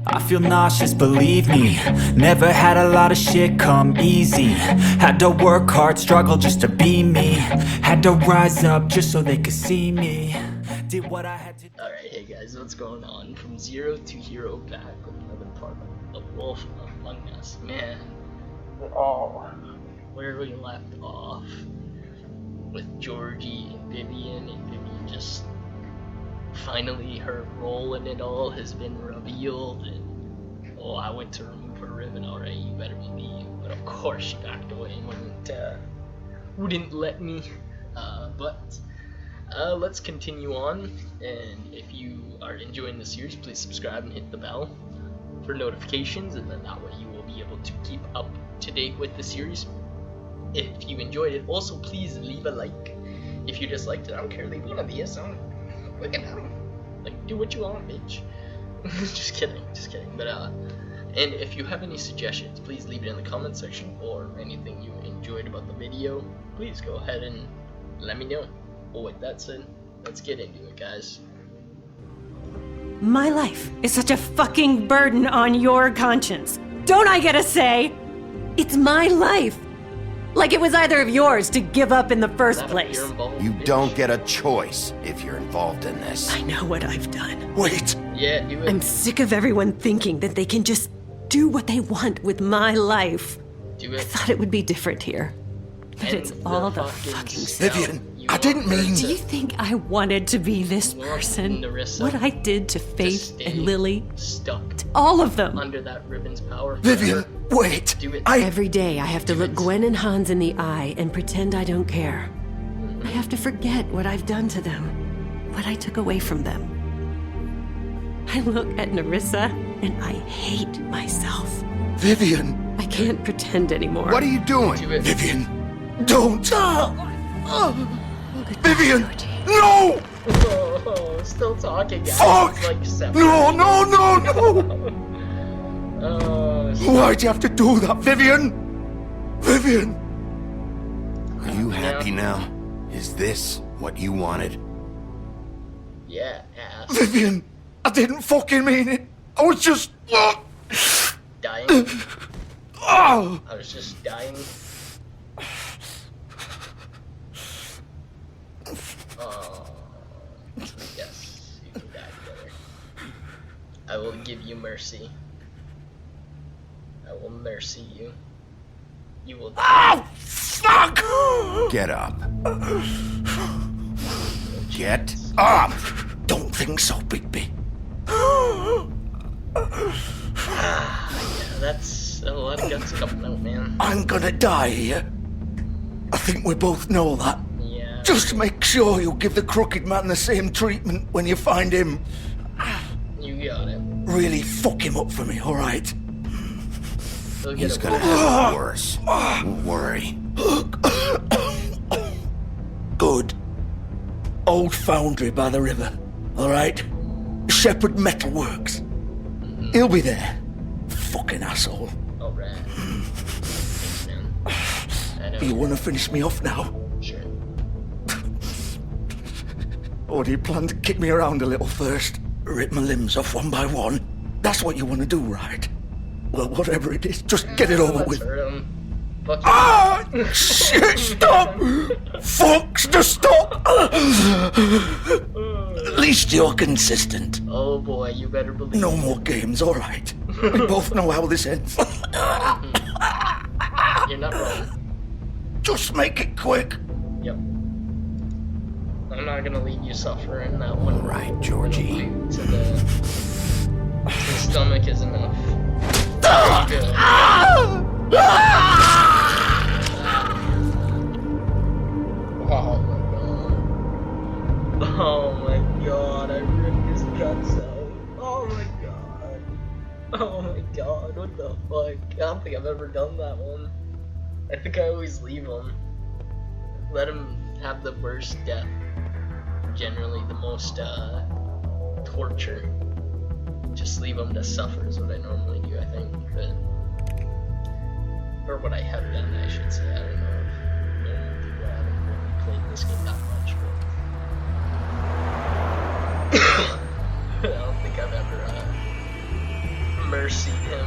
I feel nauseous, believe me. Never had a lot of shit come easy. Had to work hard, struggle just to be me. Had to rise up just so they could see me. Did what I had to do. Alright, hey guys, what's going on? From Zero to Hero back with another part of The Wolf Among Us. Man, where we left off with Georgie and Vivian just finally her role in it all has been revealed, and I went to remove her ribbon. Alright, you better believe, but of course she backed away and wouldn't let me. But let's continue on, and if you are enjoying the series, please subscribe and hit the bell for notifications, and then that way you will be able to keep up to date with the series if you enjoyed it. Also, please leave a like if you disliked it. I don't care, leave one of these. Look at them. Like, do what you want, bitch. just kidding. But and if you have any suggestions, please leave it in the comment section, or anything you enjoyed about the video, please go ahead and let me know. But with that said, let's get into it, guys. My life is such a fucking burden on your conscience. Don't I get a say? It's my life. Like it was either of yours to give up in the first place. You don't get a choice if you're involved in this. I know what I've done. Wait! Yeah, do it. I'm sick of everyone thinking that they can just do what they want with my life. Do I it. thought it would be different here. But it's all the fucking stuff. Vivian, I didn't mean Do you think I wanted to be this person? Narissa, What I did to Faith and Lily? stuck All of them. under that ribbon's power. Vivian, wait! Do it. Every day I have to look Gwen and Hans in the eye and pretend I don't care. I have to forget what I've done to them, what I took away from them. I look at Narissa and I hate myself. Vivian! I can't pretend anymore. What are you doing? Do it. Vivian! Don't! Vivian! Georgie. No! Oh, still talking, guys. Fuck! It's like seven. No! Oh, Why'd you have to do that, Vivian? Vivian! Are you happy now? Is this what you wanted? yeah, ass. Vivian! I didn't fucking mean it! I was just... Dying. Oh! I was just dying. Oh, yes, you can die together. I will give you mercy. I will mercy you. You will die. Oh, fuck! Get up. Get up! Don't think so, Bigby. Yeah, that's a lot of guts coming out, man. I'm gonna die here. I think we both know that. Yeah. Just make sure you give the crooked man the same treatment when you find him. You got it. Really fuck him up for me, alright? He'll get He's it gonna have it worse. Don't worry. Good. Old foundry by the river, alright? Shepherd Metalworks. He'll be there. Fucking asshole. Alright. Thanks, man. I know. You wanna finish me off now? Sure. Or do you plan to kick me around a little first? Rip my limbs off one by one? That's what you wanna do, right? Well, whatever it is, just get it over Let's with. hurt him. Fuck you. Ah! Shit, stop! Fucks to stop! At least you're consistent. Oh boy, you better believe No it. more games, alright? We both know how this ends. You're not wrong. Just make it quick. Yep. I'm not gonna leave you suffer in that one. Right, Georgie. To the stomach is enough. Good. Oh my god. Oh my god, I ripped his guts out. Oh my god. Oh my god, what the fuck? I don't think I've ever done that one. I think I always leave him. Let him have the worst death. Generally the most torture. Just leave him to suffer is what I normally do, I think. But or what I have done, I should say. I don't know if normal people haven't really played this game that much, but I don't think I've ever mercied him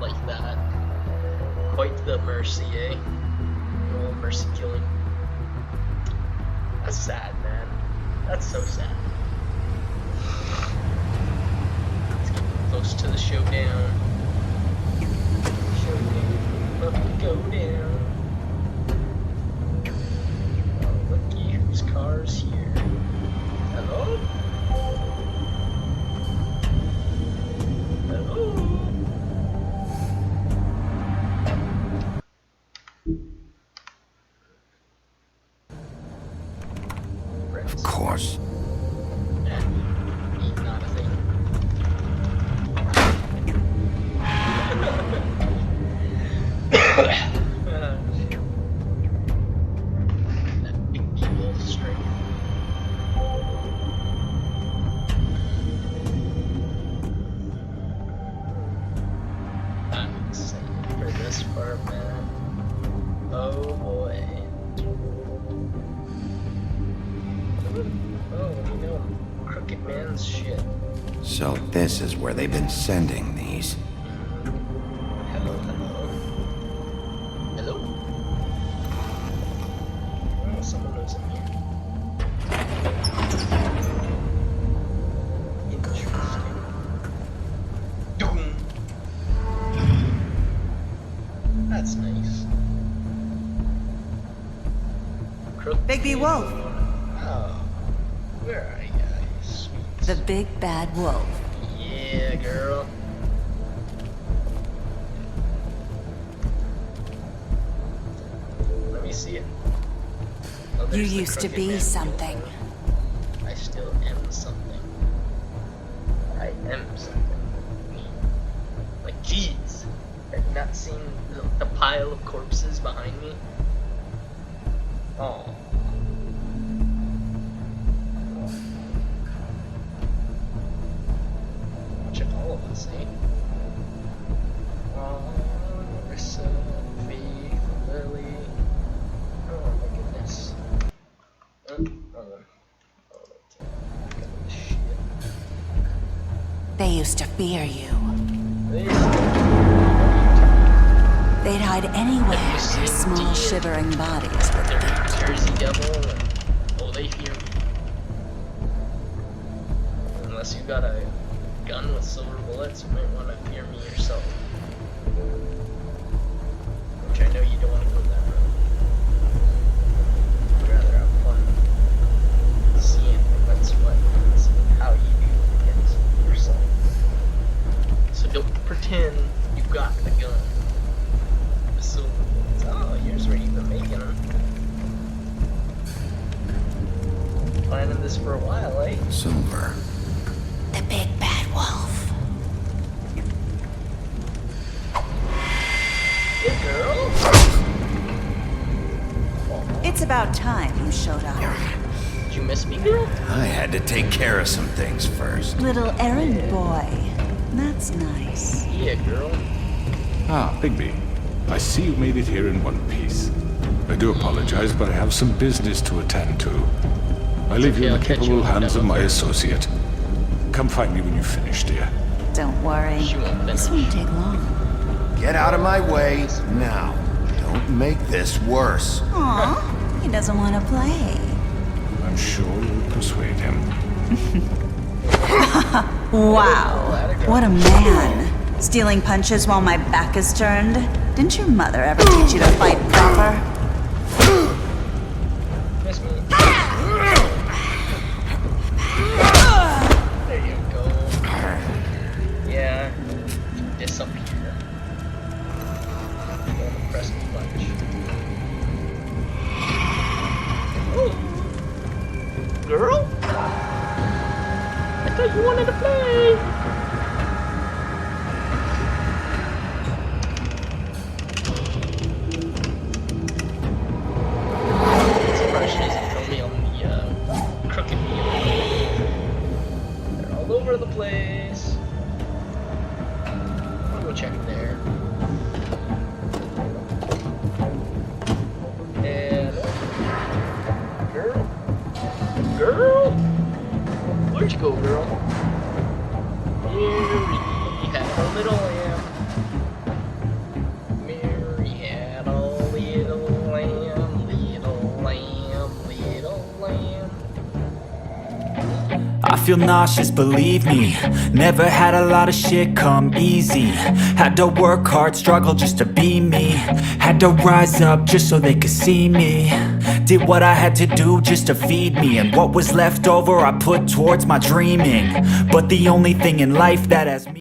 like that. Quite the mercy, eh? Oh, mercy killing. That's sad, man. That's so sad. Let's get close to the showdown. Showdown. Let me go down. Oh, looky whose car's here. Hello? Hello? Of course. Eat not a thing. That big wolf strength. I'm excited for this part, man. Oh boy. Oh, you know, crooked man's shit. So this is where they've been sending these. Hello, hello. Hello? Oh, someone lives in here. Interesting. Doom. That's nice. Bigby Wolf, Oh, where are you guys? Sweet. the big bad wolf. Yeah, girl. Let me see it. Oh, You there's the used to crooked be man. something. I still am something. I am something. Like, jeez. Have you not seen the pile of corpses behind me? Oh. Watching all of us, eh? Oh, Marissa, Faith, Lily. Oh my goodness. Shit. They used to fear you. They They'd hide anywhere their small shivering bodies would They're fit. Jersey Devil, and oh, they fear me. Unless you got a gun with silver bullets, you might want to fear me yourself. Which I know you don't want to go that road. You'd rather have fun seeing what's what and how you do against yourself. So don't pretend you've got the gun. So, oh, here's where you've been making them. Planning this for a while, eh? Silver. The big bad wolf. Hey, girl. It's about time you showed up. Did you miss me, girl? I had to take care of some things first. Little errand boy. That's nice. Yeah, girl. Ah, Bigby. I see you made it here in one piece. I do apologize, but I have some business to attend to. I leave you in I'll the catch you capable when hands I'm of my over. associate. Come find me when you finish, dear. Don't worry. She won't This finish. won't take long. Get out of my way now. Don't make this worse. Aw, he doesn't want to play. I'm sure you'll persuade him. Wow, what a man. Stealing punches while my back is turned? Didn't your mother ever teach you to fight proper? Miss me. There you go. Yeah. Disappear. Don't press me punch. Oh. Girl? I thought you wanted to play. Surprised she doesn't throw me on the crooked wheel. They're all over the place. I'll go check there. And girl, where'd you go, girl? Here we have little lamb. Mary had a little lamb, little lamb, little lamb. I feel nauseous, believe me. Never had a lot of shit come easy. Had to work hard, struggle just to be me. Had to rise up just so they could see me. Did what I had to do just to feed me. And what was left over I put towards my dreaming. But the only thing in life that has me